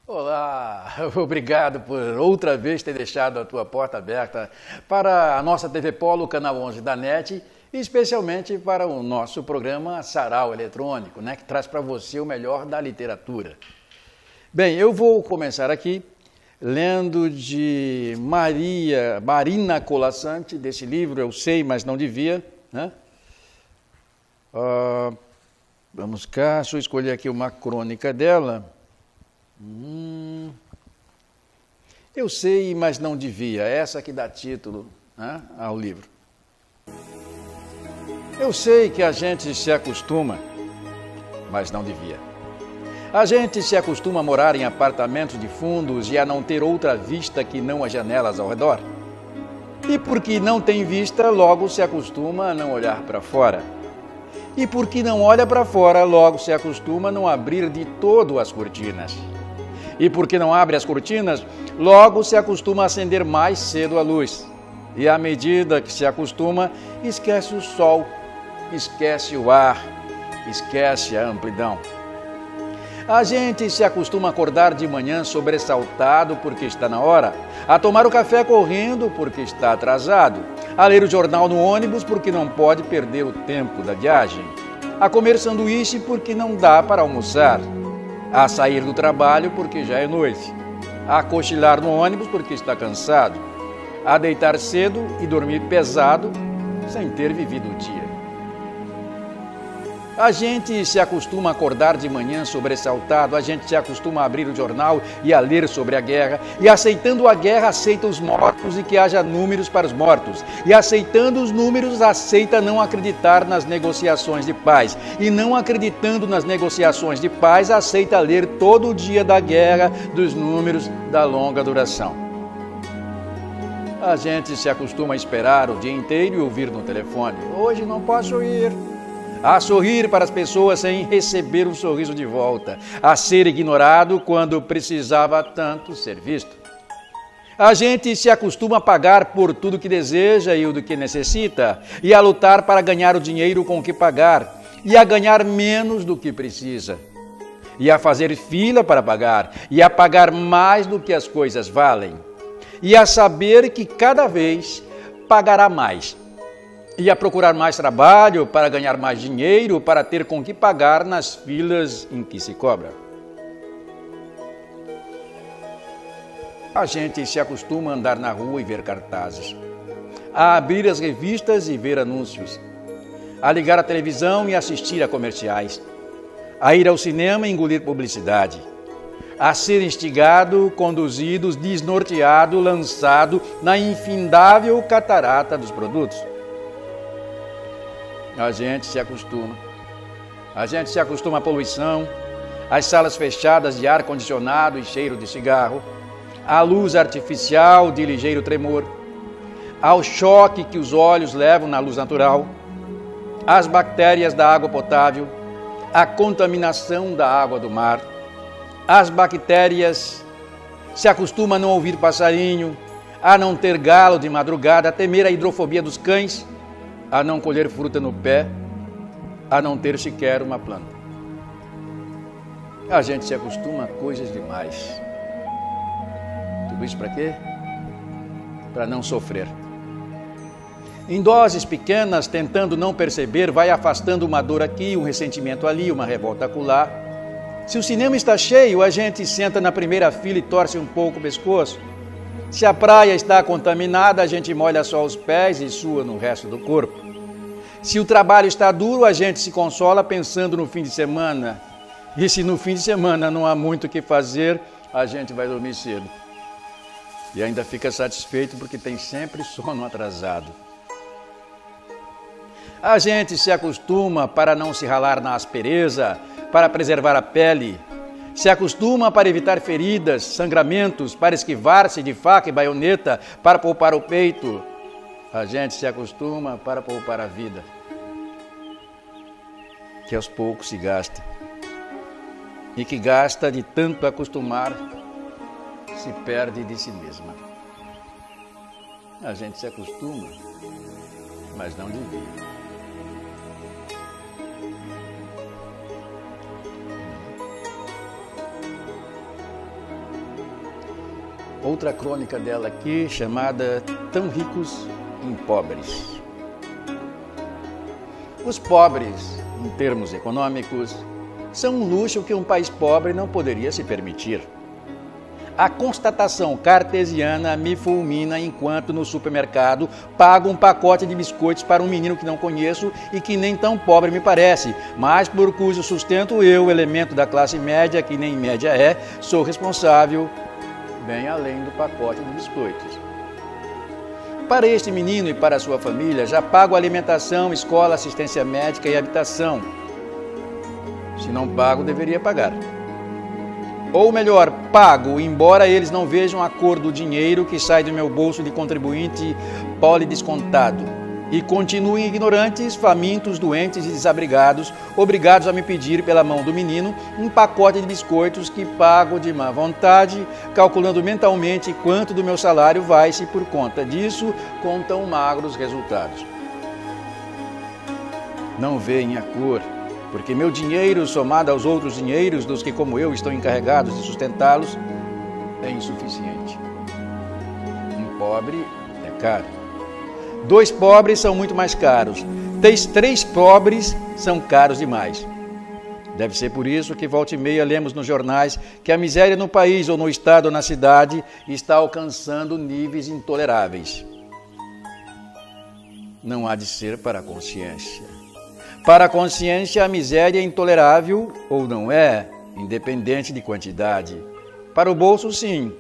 Olá, obrigado por outra vez ter deixado a tua porta aberta para a nossa TV Polo, canal 11 da NET, e especialmente para o nosso programa Sarau Eletrônico, né, que traz para você o melhor da literatura. Bem, eu vou começar aqui lendo de Marina Colasanti, desse livro Eu Sei, Mas Não Devia, né? Vamos cá, deixa eu escolher aqui uma crônica dela. Eu sei, mas não devia. Essa que dá título, né, ao livro. Eu sei que a gente se acostuma, mas não devia. A gente se acostuma a morar em apartamentos de fundos e a não ter outra vista que não as janelas ao redor. E porque não tem vista, logo se acostuma a não olhar para fora. E porque não olha para fora, logo se acostuma a não abrir de todo as cortinas. E porque não abre as cortinas, logo se acostuma a acender mais cedo a luz. E à medida que se acostuma, esquece o sol, esquece o ar, esquece a amplidão. A gente se acostuma a acordar de manhã sobressaltado porque está na hora, a tomar o café correndo porque está atrasado, a ler o jornal no ônibus porque não pode perder o tempo da viagem, a comer sanduíche porque não dá para almoçar, a sair do trabalho porque já é noite, a cochilar no ônibus porque está cansado, a deitar cedo e dormir pesado sem ter vivido o dia. A gente se acostuma a acordar de manhã sobressaltado, a gente se acostuma a abrir o jornal e a ler sobre a guerra, e aceitando a guerra aceita os mortos e que haja números para os mortos, e aceitando os números aceita não acreditar nas negociações de paz, e não acreditando nas negociações de paz aceita ler todo o dia da guerra, dos números da longa duração. A gente se acostuma a esperar o dia inteiro e ouvir no telefone: hoje não posso ir. A sorrir para as pessoas sem receber um sorriso de volta, a ser ignorado quando precisava tanto ser visto. A gente se acostuma a pagar por tudo que deseja e o do que necessita, e a lutar para ganhar o dinheiro com o que pagar, e a ganhar menos do que precisa, e a fazer fila para pagar, e a pagar mais do que as coisas valem, e a saber que cada vez pagará mais, e a procurar mais trabalho para ganhar mais dinheiro, para ter com que pagar nas filas em que se cobra. A gente se acostuma a andar na rua e ver cartazes, a abrir as revistas e ver anúncios, a ligar a televisão e assistir a comerciais, a ir ao cinema e engolir publicidade, a ser instigado, conduzido, desnorteado, lançado na infindável catarata dos produtos. A gente se acostuma. A gente se acostuma à poluição, às salas fechadas de ar-condicionado e cheiro de cigarro, à luz artificial de ligeiro tremor, ao choque que os olhos levam na luz natural, às bactérias da água potável, à contaminação da água do mar. As bactérias se acostumam a não ouvir passarinho, a não ter galo de madrugada, a temer a hidrofobia dos cães, a não colher fruta no pé, a não ter sequer uma planta. A gente se acostuma a coisas demais. Tudo isso para quê? Para não sofrer. Em doses pequenas, tentando não perceber, vai afastando uma dor aqui, um ressentimento ali, uma revolta acolá. Se o cinema está cheio, a gente senta na primeira fila e torce um pouco o pescoço. Se a praia está contaminada, a gente molha só os pés e sua no resto do corpo. Se o trabalho está duro, a gente se consola pensando no fim de semana. E se no fim de semana não há muito o que fazer, a gente vai dormir cedo. E ainda fica satisfeito porque tem sempre sono atrasado. A gente se acostuma para não se ralar na aspereza, para preservar a pele. Se acostuma para evitar feridas, sangramentos, para esquivar-se de faca e baioneta, para poupar o peito. A gente se acostuma para poupar a vida, que aos poucos se gasta. E que gasta de tanto acostumar, se perde de si mesma. A gente se acostuma, mas não devia. Outra crônica dela aqui, chamada Tão Ricos em Pobres. Os pobres, em termos econômicos, são um luxo que um país pobre não poderia se permitir. A constatação cartesiana me fulmina enquanto no supermercado pago um pacote de biscoitos para um menino que não conheço e que nem tão pobre me parece, mas por cujo sustento eu, elemento da classe média, que nem média é, sou responsável, bem além do pacote de biscoitos. Para este menino e para sua família, já pago alimentação, escola, assistência médica e habitação. Se não pago, deveria pagar. Ou melhor, pago, embora eles não vejam a cor do dinheiro que sai do meu bolso de contribuinte polidescontado. E continuem ignorantes, famintos, doentes e desabrigados, obrigados a me pedir pela mão do menino um pacote de biscoitos que pago de má vontade, calculando mentalmente quanto do meu salário vai-se por conta disso, com tão magros resultados. Não veem a cor, porque meu dinheiro, somado aos outros dinheiros dos que, como eu, estão encarregados de sustentá-los, é insuficiente. Um pobre é caro. 2 pobres são muito mais caros. 3 pobres são caros demais. Deve ser por isso que volta e meia lemos nos jornais que a miséria no país ou no estado ou na cidade está alcançando níveis intoleráveis. Não há de ser para a consciência. Para a consciência, a miséria é intolerável ou não é, independente de quantidade. Para o bolso, sim.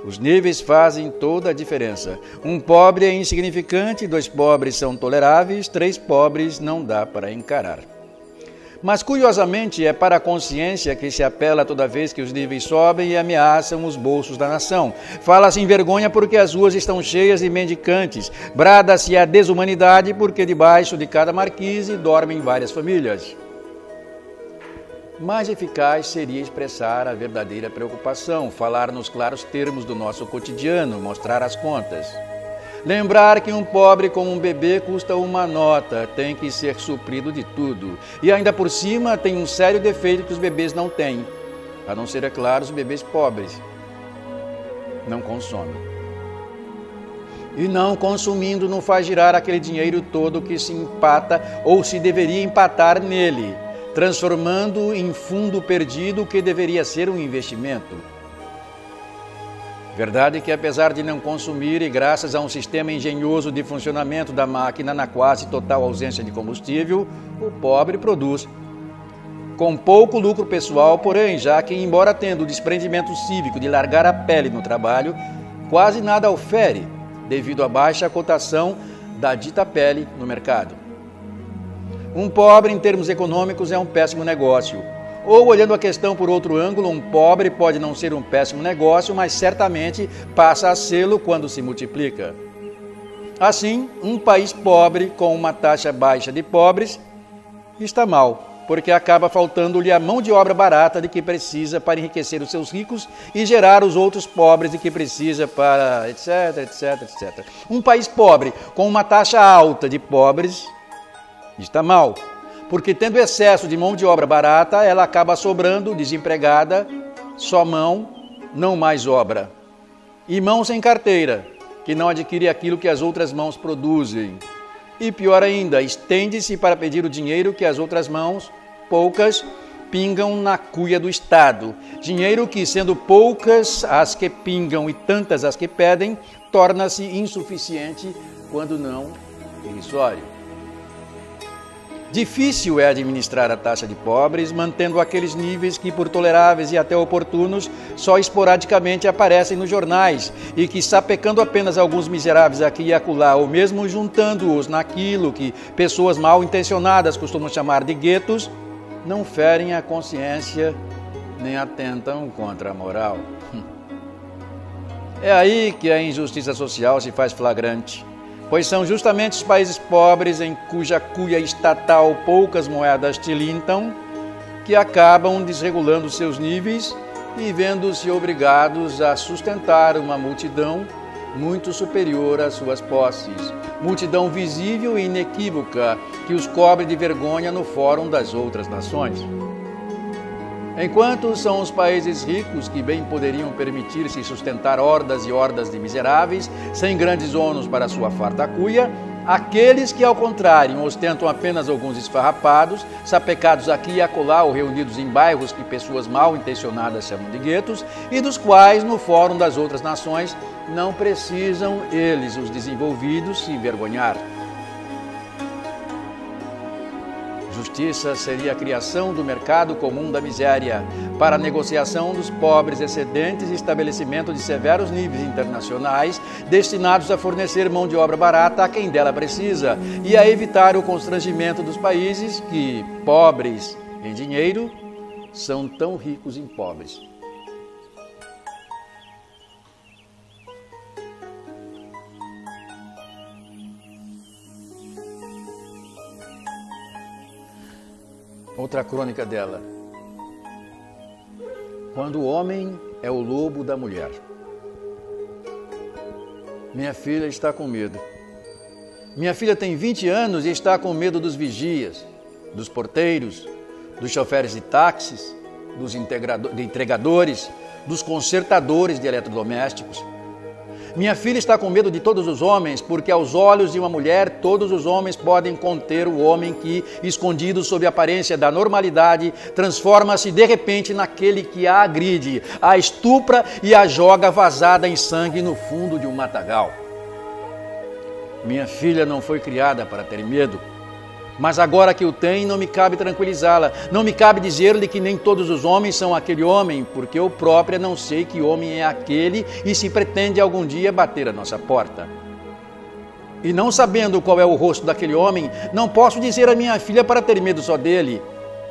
Os níveis fazem toda a diferença. Um pobre é insignificante, 2 pobres são toleráveis, 3 pobres não dá para encarar. Mas, curiosamente, é para a consciência que se apela toda vez que os níveis sobem e ameaçam os bolsos da nação. Fala-se em vergonha porque as ruas estão cheias de mendicantes. Brada-se a desumanidade porque debaixo de cada marquise dormem várias famílias. Mais eficaz seria expressar a verdadeira preocupação, falar nos claros termos do nosso cotidiano, mostrar as contas. Lembrar que um pobre como um bebê custa uma nota, tem que ser suprido de tudo. E ainda por cima tem um sério defeito que os bebês não têm, a não ser, é claro, os bebês pobres. Não consomem. E não consumindo não faz girar aquele dinheiro todo que se empata ou se deveria empatar nele, transformando em fundo perdido o que deveria ser um investimento. Verdade que, apesar de não consumir e graças a um sistema engenhoso de funcionamento da máquina na quase total ausência de combustível, o pobre produz. Com pouco lucro pessoal, porém, já que, embora tendo o desprendimento cívico de largar a pele no trabalho, quase nada ofere, devido à baixa cotação da dita pele no mercado. Um pobre, em termos econômicos, é um péssimo negócio. Ou, olhando a questão por outro ângulo, um pobre pode não ser um péssimo negócio, mas certamente passa a sê-lo quando se multiplica. Assim, um país pobre, com uma taxa baixa de pobres, está mal, porque acaba faltando-lhe a mão de obra barata de que precisa para enriquecer os seus ricos e gerar os outros pobres de que precisa para etc, etc, etc. Um país pobre, com uma taxa alta de pobres, está mal, porque tendo excesso de mão de obra barata, ela acaba sobrando desempregada, só mão, não mais obra. E mão sem carteira, que não adquire aquilo que as outras mãos produzem. E pior ainda, estende-se para pedir o dinheiro que as outras mãos, poucas, pingam na cuia do Estado. Dinheiro que, sendo poucas as que pingam e tantas as que pedem, torna-se insuficiente, quando não irrisório. Difícil é administrar a taxa de pobres, mantendo aqueles níveis que, por toleráveis e até oportunos, só esporadicamente aparecem nos jornais e que, sapecando apenas alguns miseráveis aqui e acolá, ou mesmo juntando-os naquilo que pessoas mal intencionadas costumam chamar de guetos, não ferem a consciência nem atentam contra a moral. É aí que a injustiça social se faz flagrante. Pois são justamente os países pobres, em cuja cuia estatal poucas moedas tilintam, que acabam desregulando seus níveis e vendo-se obrigados a sustentar uma multidão muito superior às suas posses, multidão visível e inequívoca que os cobre de vergonha no fórum das outras nações. Enquanto são os países ricos que bem poderiam permitir-se sustentar hordas e hordas de miseráveis, sem grandes ônus para sua farta cuia, aqueles que, ao contrário, ostentam apenas alguns esfarrapados, sapecados aqui e acolá ou reunidos em bairros que pessoas mal intencionadas chamam de guetos, e dos quais, no fórum das outras nações, não precisam eles, os desenvolvidos, se envergonhar. Justiça seria a criação do mercado comum da miséria, para a negociação dos pobres excedentes e estabelecimento de severos níveis internacionais destinados a fornecer mão de obra barata a quem dela precisa e a evitar o constrangimento dos países que, pobres em dinheiro, são tão ricos em pobres. Outra crônica dela. Quando o homem é o lobo da mulher. Minha filha está com medo. Minha filha tem 20 anos e está com medo dos vigias, dos porteiros, dos choferes de táxis, dos entregadores, dos consertadores de eletrodomésticos. Minha filha está com medo de todos os homens, porque aos olhos de uma mulher, todos os homens podem conter o homem que, escondido sob a aparência da normalidade, transforma-se de repente naquele que a agride, a estupra e a joga vazada em sangue no fundo de um matagal. Minha filha não foi criada para ter medo, mas agora que o tem, não me cabe tranquilizá-la, não me cabe dizer-lhe que nem todos os homens são aquele homem, porque eu própria não sei que homem é aquele e se pretende algum dia bater a nossa porta. E não sabendo qual é o rosto daquele homem, não posso dizer à minha filha para ter medo só dele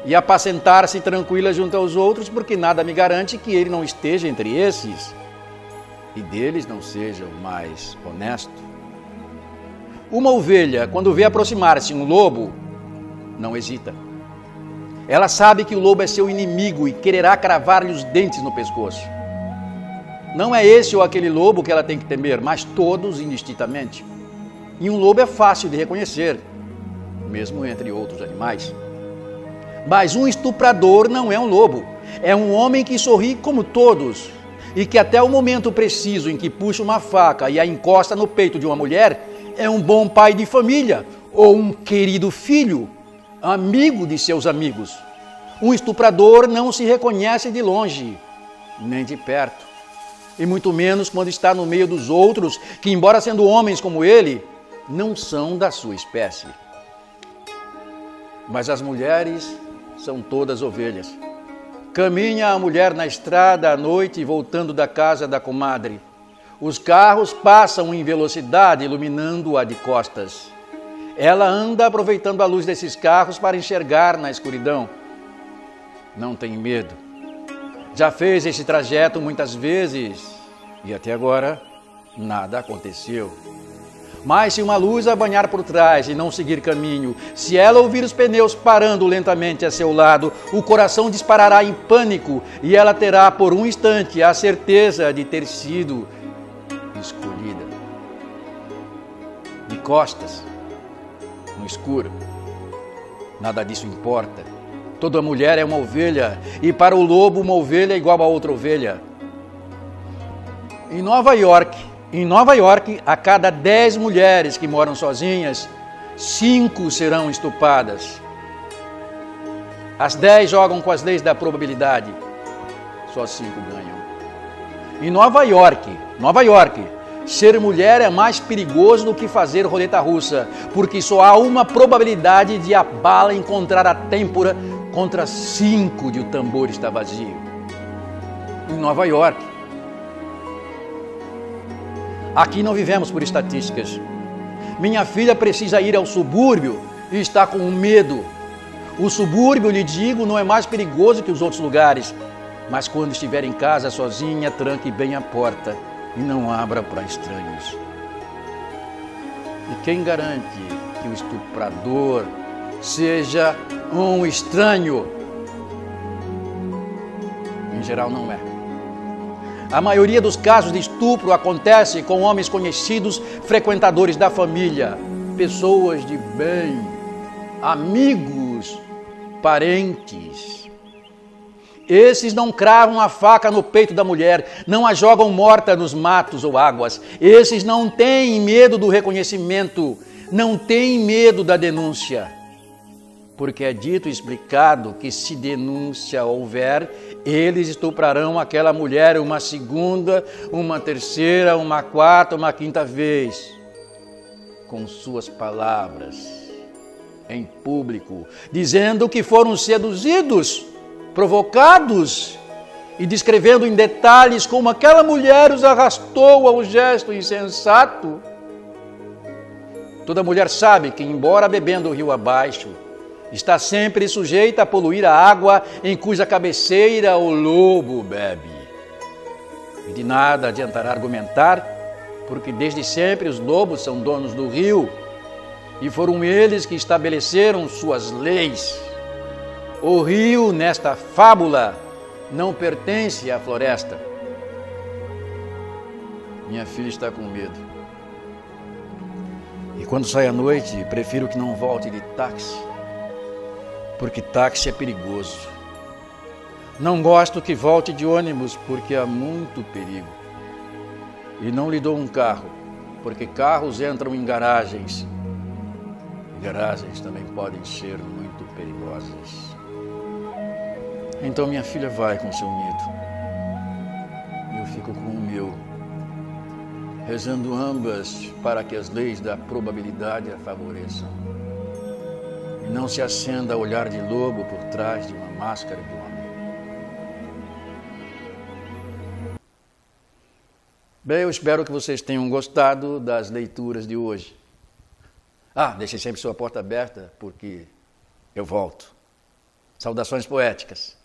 e apacentar-se tranquila junto aos outros, porque nada me garante que ele não esteja entre esses e deles não seja o mais honesto. Uma ovelha, quando vê aproximar-se um lobo, não hesita. Ela sabe que o lobo é seu inimigo e quererá cravar-lhe os dentes no pescoço. Não é esse ou aquele lobo que ela tem que temer, mas todos indistintamente. E um lobo é fácil de reconhecer, mesmo entre outros animais. Mas um estuprador não é um lobo, é um homem que sorri como todos e que até o momento preciso em que puxa uma faca e a encosta no peito de uma mulher, é um bom pai de família ou um querido filho, amigo de seus amigos. Um estuprador não se reconhece de longe, nem de perto, e muito menos quando está no meio dos outros, que, embora sendo homens como ele, não são da sua espécie. Mas as mulheres são todas ovelhas. Caminha a mulher na estrada à noite, voltando da casa da comadre. Os carros passam em velocidade, iluminando-a de costas. Ela anda aproveitando a luz desses carros para enxergar na escuridão. Não tem medo. Já fez esse trajeto muitas vezes e até agora nada aconteceu. Mas se uma luz a banhar por trás e não seguir caminho, se ela ouvir os pneus parando lentamente a seu lado, o coração disparará em pânico e ela terá por um instante a certeza de ter sido escolhida. De costas, no escuro. Nada disso importa. Toda mulher é uma ovelha e para o lobo uma ovelha é igual a outra ovelha. Em Nova York, a cada 10 mulheres que moram sozinhas, 5 serão estupradas. As 10 jogam com as leis da probabilidade. Só 5 ganham. Em Nova York, ser mulher é mais perigoso do que fazer roleta russa, porque só há uma probabilidade de a bala encontrar a têmpora contra 5 de o tambor estar vazio. Em Nova York. Aqui não vivemos por estatísticas. Minha filha precisa ir ao subúrbio e está com medo. O subúrbio, lhe digo, não é mais perigoso que os outros lugares. Mas quando estiver em casa sozinha, tranque bem a porta e não abra para estranhos. E quem garante que o estuprador seja um estranho? Em geral, não é. A maioria dos casos de estupro acontece com homens conhecidos, frequentadores da família, pessoas de bem, amigos, parentes. Esses não cravam a faca no peito da mulher, não a jogam morta nos matos ou águas. Esses não têm medo do reconhecimento, não têm medo da denúncia. Porque é dito e explicado que se denúncia houver, eles estuprarão aquela mulher uma segunda, uma terceira, uma quarta, uma quinta vez, com suas palavras, em público, dizendo que foram seduzidos, provocados e descrevendo em detalhes como aquela mulher os arrastou ao gesto insensato. Toda mulher sabe que, embora bebendo o rio abaixo, está sempre sujeita a poluir a água em cuja cabeceira o lobo bebe. E de nada adiantará argumentar, porque desde sempre os lobos são donos do rio e foram eles que estabeleceram suas leis. O rio, nesta fábula, não pertence à floresta. Minha filha está com medo. E quando sai à noite, prefiro que não volte de táxi, porque táxi é perigoso. Não gosto que volte de ônibus, porque há muito perigo. E não lhe dou um carro, porque carros entram em garagens. E garagens também podem ser muito perigosas. Então minha filha vai com seu medo. Eu fico com o meu, rezando ambas para que as leis da probabilidade a favoreçam. E não se acenda olhar de lobo por trás de uma máscara de homem. Bem, eu espero que vocês tenham gostado das leituras de hoje. Deixe sempre sua porta aberta, porque eu volto. Saudações poéticas.